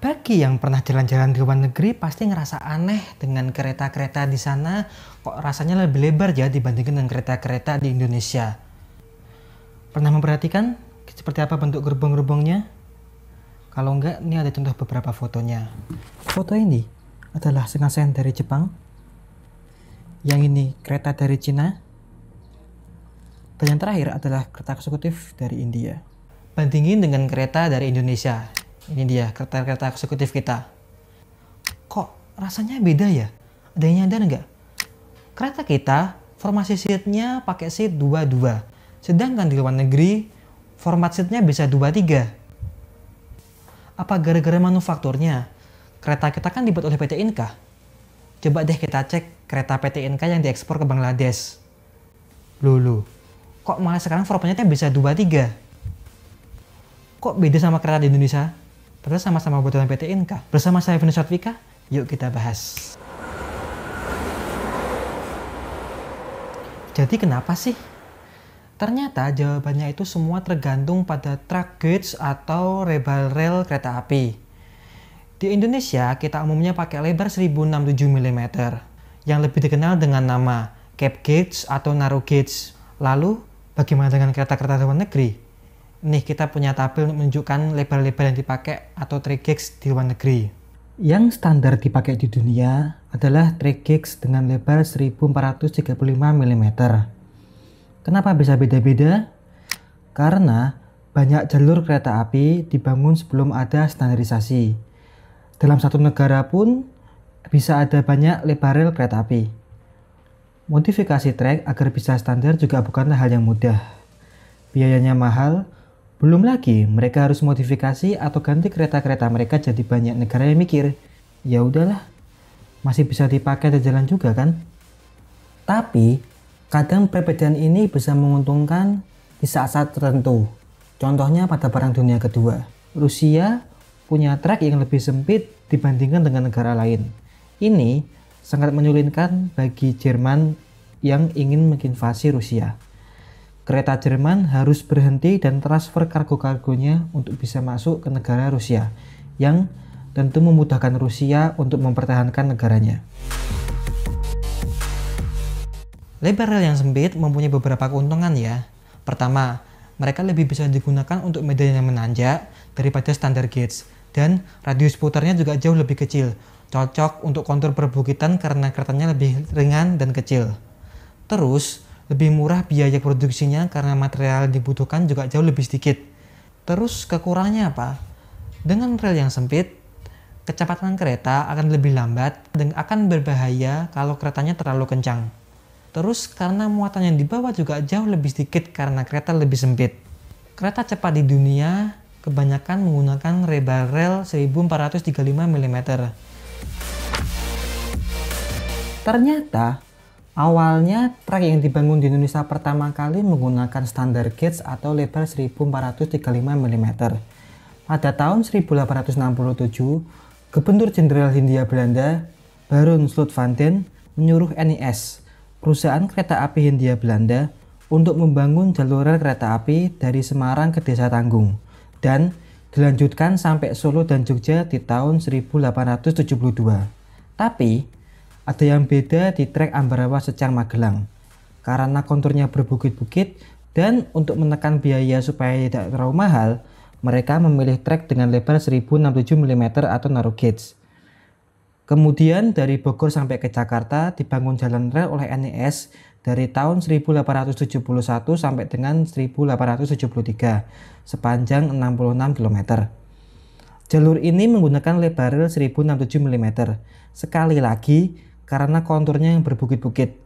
Bagi yang pernah jalan-jalan di luar negeri pasti ngerasa aneh dengan kereta-kereta di sana kok rasanya lebih lebar ya dibandingkan dengan kereta-kereta di Indonesia. Pernah memperhatikan seperti apa bentuk gerbong-gerbongnya? Kalau enggak, ini ada contoh beberapa fotonya. Foto ini adalah Shinkansen dari Jepang. Yang ini kereta dari Cina. Dan yang terakhir adalah kereta eksekutif dari India. Bandingin dengan kereta dari Indonesia. Ini dia kereta-kereta eksekutif kita. Kok rasanya beda ya? Ada yang nyadar nggak? Kereta kita formasi seatnya pakai seat 22. Sedangkan di luar negeri format seatnya bisa 23. Apa gara-gara manufakturnya? Kereta kita kan dibuat oleh PT Inka. Coba deh kita cek kereta PT Inka yang diekspor ke Bangladesh. Loh, kok malah sekarang formatnya bisa 23? Kok beda sama kereta di Indonesia? Padahal sama-sama buatan PT Inka. Bersama saya Vinus Satvika, yuk kita bahas. Jadi kenapa sih? Ternyata jawabannya itu semua tergantung pada track gauge atau lebar rel kereta api. Di Indonesia kita umumnya pakai lebar 1067 mm yang lebih dikenal dengan nama cap gauge atau narrow gauge. Lalu bagaimana dengan kereta-kereta luar negeri? Nih kita punya tabel untuk menunjukkan lebar-lebar yang dipakai atau track gauge di luar negeri. Yang standar dipakai di dunia adalah track gauge dengan lebar 1435 mm. Kenapa bisa beda-beda? Karena banyak jalur kereta api dibangun sebelum ada standarisasi. Dalam satu negara pun bisa ada banyak lebar rel kereta api. Modifikasi trek agar bisa standar juga bukanlah hal yang mudah. Biayanya mahal, belum lagi mereka harus modifikasi atau ganti kereta-kereta mereka jadi banyak negara yang mikir, ya udahlah, masih bisa dipakai dan jalan juga kan? Tapi kadang perbedaan ini bisa menguntungkan di saat-saat tertentu. Contohnya pada Perang Dunia Kedua. Rusia punya trek yang lebih sempit dibandingkan dengan negara lain. Ini sangat menyulitkan bagi Jerman yang ingin menginvasi Rusia. Kereta Jerman harus berhenti dan transfer kargo-kargonya untuk bisa masuk ke negara Rusia, yang tentu memudahkan Rusia untuk mempertahankan negaranya. Lebar rel yang sempit mempunyai beberapa keuntungan ya. Pertama, mereka lebih bisa digunakan untuk medan yang menanjak daripada standar gauge, dan radius putarnya juga jauh lebih kecil, cocok untuk kontur perbukitan karena keretanya lebih ringan dan kecil. Terus, lebih murah biaya produksinya karena material yang dibutuhkan juga jauh lebih sedikit. Terus kekurangannya apa? Dengan rel yang sempit, kecepatan kereta akan lebih lambat dan akan berbahaya kalau keretanya terlalu kencang. Terus karena muatan yang dibawa juga jauh lebih sedikit karena kereta lebih sempit. Kereta cepat di dunia kebanyakan menggunakan lebar rel 1435 mm. Ternyata awalnya trek yang dibangun di Indonesia pertama kali menggunakan standar gauge atau lebar 1435 mm. Pada tahun 1867, Gubernur Jenderal Hindia Belanda, Baron Sluitwanden, menyuruh NIS, perusahaan kereta api Hindia Belanda, untuk membangun jalur rel kereta api dari Semarang ke Desa Tanggung dan dilanjutkan sampai Solo dan Jogja di tahun 1872. Tapi ada yang beda di trek Ambarawa Secang Magelang. Karena konturnya berbukit-bukit dan untuk menekan biaya supaya tidak terlalu mahal, mereka memilih trek dengan lebar 1067 mm atau narrow gauge. Kemudian dari Bogor sampai ke Jakarta dibangun jalan rel oleh NIS dari tahun 1871 sampai dengan 1873 sepanjang 66 km. Jalur ini menggunakan lebar rel 1067 mm. Sekali lagi, karena konturnya yang berbukit-bukit.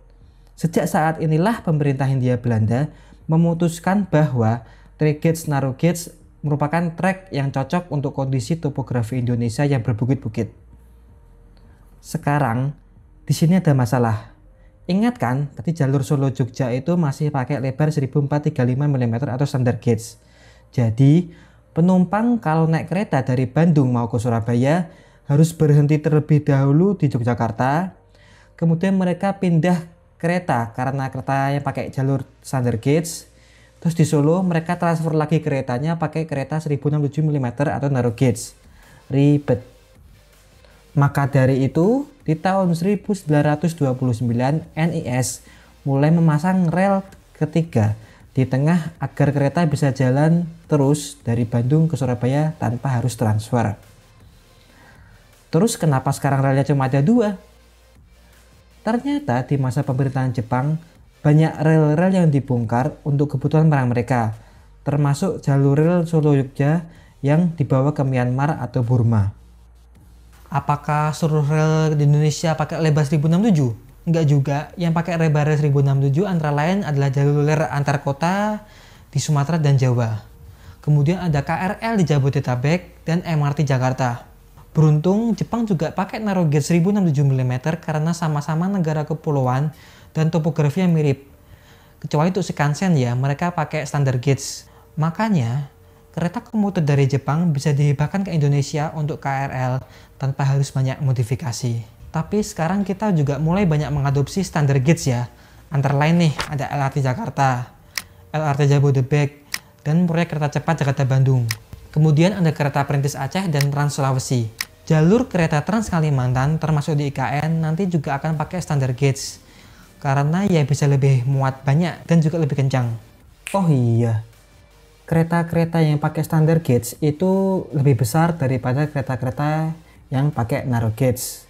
Sejak saat inilah pemerintah Hindia Belanda memutuskan bahwa track gauge narrow gauge merupakan trek yang cocok untuk kondisi topografi Indonesia yang berbukit-bukit. Sekarang, di sini ada masalah. Ingat kan, tadi jalur Solo Jogja itu masih pakai lebar 1435 mm atau standar gauge. Jadi, penumpang kalau naik kereta dari Bandung mau ke Surabaya harus berhenti terlebih dahulu di Yogyakarta. Kemudian mereka pindah kereta karena kereta yang pakai jalur standard gauge. Terus di Solo mereka transfer lagi keretanya pakai kereta 1067 mm atau narrow gauge. ribet. Maka dari itu, di tahun 1929 NIS mulai memasang rel ketiga di tengah agar kereta bisa jalan terus dari Bandung ke Surabaya tanpa harus transfer. Terus kenapa sekarang relnya cuma ada 2? Ternyata di masa pemerintahan Jepang banyak rel-rel yang dibongkar untuk kebutuhan perang mereka, termasuk jalur rel Solo Yogyakarta yang dibawa ke Myanmar atau Burma. Apakah seluruh rel di Indonesia pakai lebar 1067? Enggak juga. Yang pakai lebar 1067 antara lain adalah jalur rel antar kota di Sumatera dan Jawa. Kemudian ada KRL di Jabodetabek dan MRT Jakarta. Beruntung Jepang juga pakai narrow gauge 1067 mm karena sama-sama negara kepulauan dan topografi yang mirip. Kecuali untuk Shinkansen ya, mereka pakai standar gauge. Makanya kereta komuter dari Jepang bisa dihibahkan ke Indonesia untuk KRL tanpa harus banyak modifikasi. Tapi sekarang kita juga mulai banyak mengadopsi standar gauge ya. Antara lain nih ada LRT Jakarta, LRT Jabodebek, dan proyek kereta cepat Jakarta-Bandung. Kemudian ada kereta Perintis Aceh dan Trans Sulawesi. Jalur kereta Trans Kalimantan termasuk di IKN nanti juga akan pakai standar gauge. Karena ya bisa lebih muat banyak dan juga lebih kencang. Oh iya, kereta-kereta yang pakai standar gauge itu lebih besar daripada kereta-kereta yang pakai narrow gauge.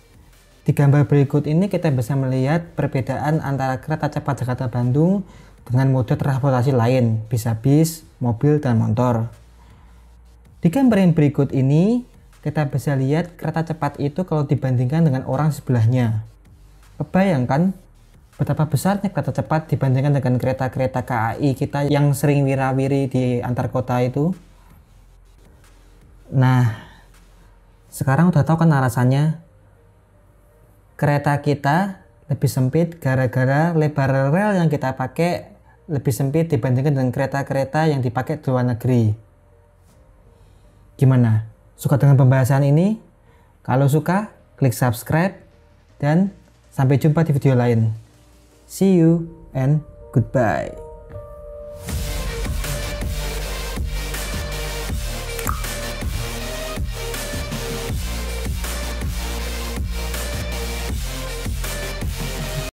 Di gambar berikut ini kita bisa melihat perbedaan antara kereta cepat Jakarta-Bandung dengan mode transportasi lain, bisa bis, mobil, dan motor. Di gambar yang berikut ini kita bisa lihat kereta cepat itu kalau dibandingkan dengan orang sebelahnya. Kebayangkan betapa besarnya kereta cepat dibandingkan dengan kereta-kereta KAI kita yang sering wirawiri di antar kota itu. Nah, sekarang udah tahu kan alasannya. Kereta kita lebih sempit gara-gara lebar rel yang kita pakai lebih sempit dibandingkan dengan kereta-kereta yang dipakai di luar negeri. Gimana? Suka dengan pembahasan ini? Kalau suka, klik subscribe dan sampai jumpa di video lain. See you and goodbye.